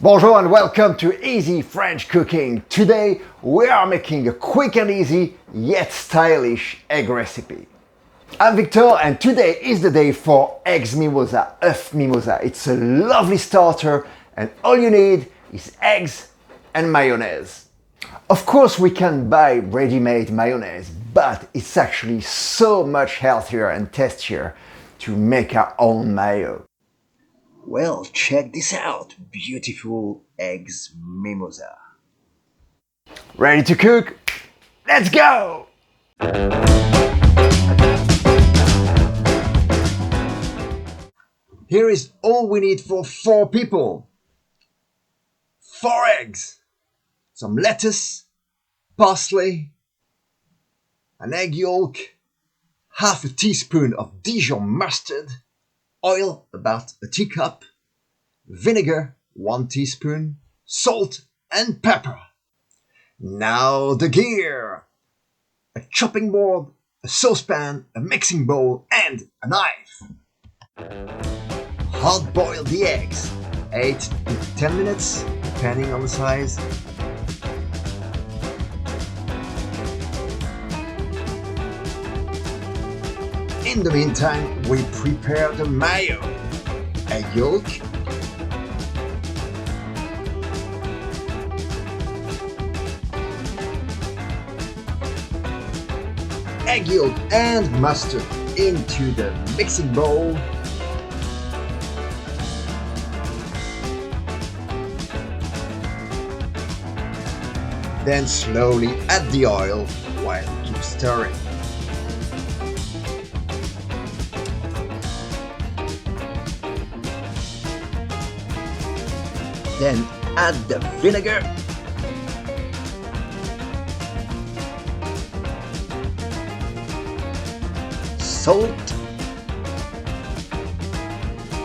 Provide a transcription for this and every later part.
Bonjour and welcome to Easy French Cooking. Today we are making a quick and easy yet stylish egg recipe. I'm Victor and today is the day for eggs mimosa, œuf mimosa. It's a lovely starter and all you need is eggs and mayonnaise. Of course we can buy ready-made mayonnaise, but it's actually so much healthier and tastier to make our own mayo. Well, check this out, beautiful eggs mimosa. Ready to cook? Let's go! Here is all we need for 4 people. 4 eggs, some lettuce, parsley, an egg yolk, half a teaspoon of Dijon mustard, oil about a teacup, vinegar 1 teaspoon, salt and pepper. Now the gear! A chopping board, a saucepan, a mixing bowl and a knife. Hard boil the eggs, 8 to 10 minutes depending on the size. In the meantime, we prepare the mayo, egg yolk, and mustard into the mixing bowl. Then slowly add the oil while keep stirring. Then add the vinegar, salt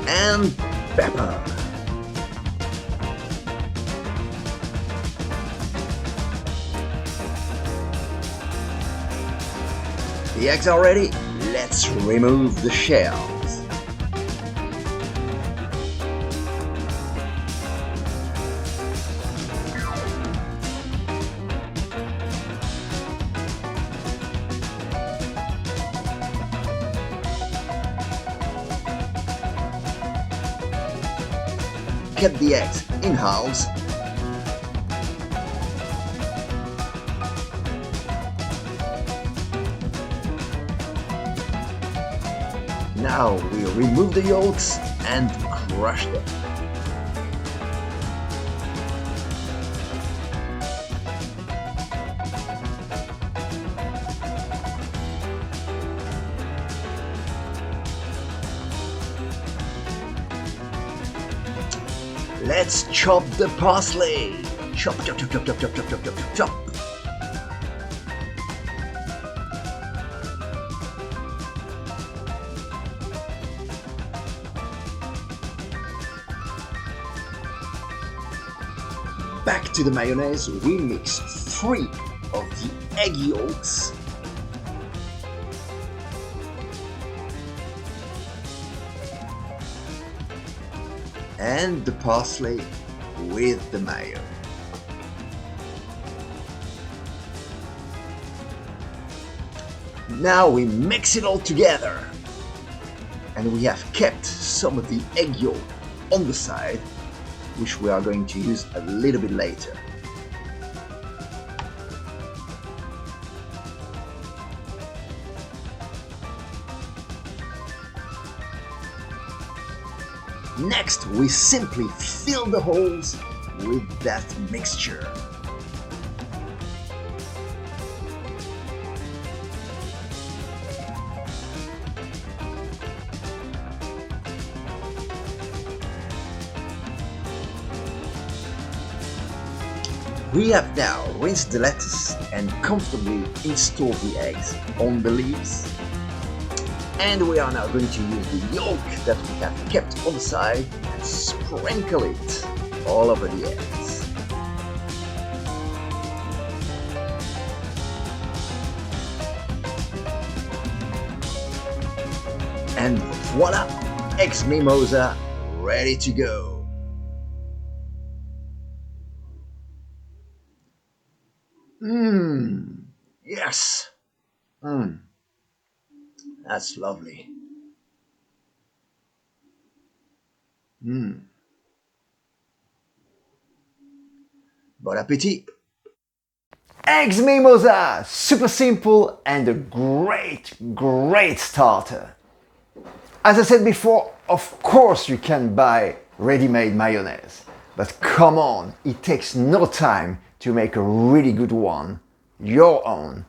and pepper. The eggs are ready. Let's remove the shells. Cut the eggs in halves. Now we remove the yolks and crush them. Let's chop the parsley. Chop, chop, chop, chop, chop, chop, chop, chop, chop, chop. Back to the mayonnaise, we mix 3 of the egg yolks. And the parsley with the mayo. Now we mix it all together. And we have kept some of the egg yolk on the side, which we are going to use a little bit later. Next, we simply fill the holes with that mixture. We have now rinsed the lettuce and comfortably installed the eggs on the leaves. And we are now going to use the yolk that we have kept on the side and sprinkle it all over the eggs. And voila! Eggs mimosa ready to go. Yes. That's lovely. Bon appetit. Eggs mimosa, super simple and a great starter. As I said before, of course you can buy ready-made mayonnaise, but come on, it takes no time to make a really good one, your own,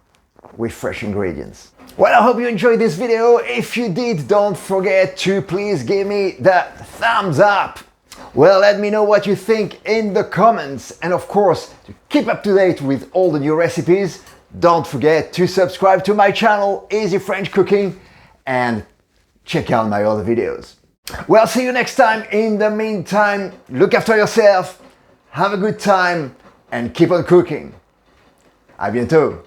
with fresh ingredients. Well, I hope you enjoyed this video. If you did, don't forget to please give me the thumbs up. Well, let me know what you think in the comments, and of course, to keep up to date with all the new recipes, don't forget to subscribe to my channel, Easy French Cooking, and check out my other videos. Well, see you next time. In the meantime, look after yourself, have a good time, and keep on cooking. À bientôt.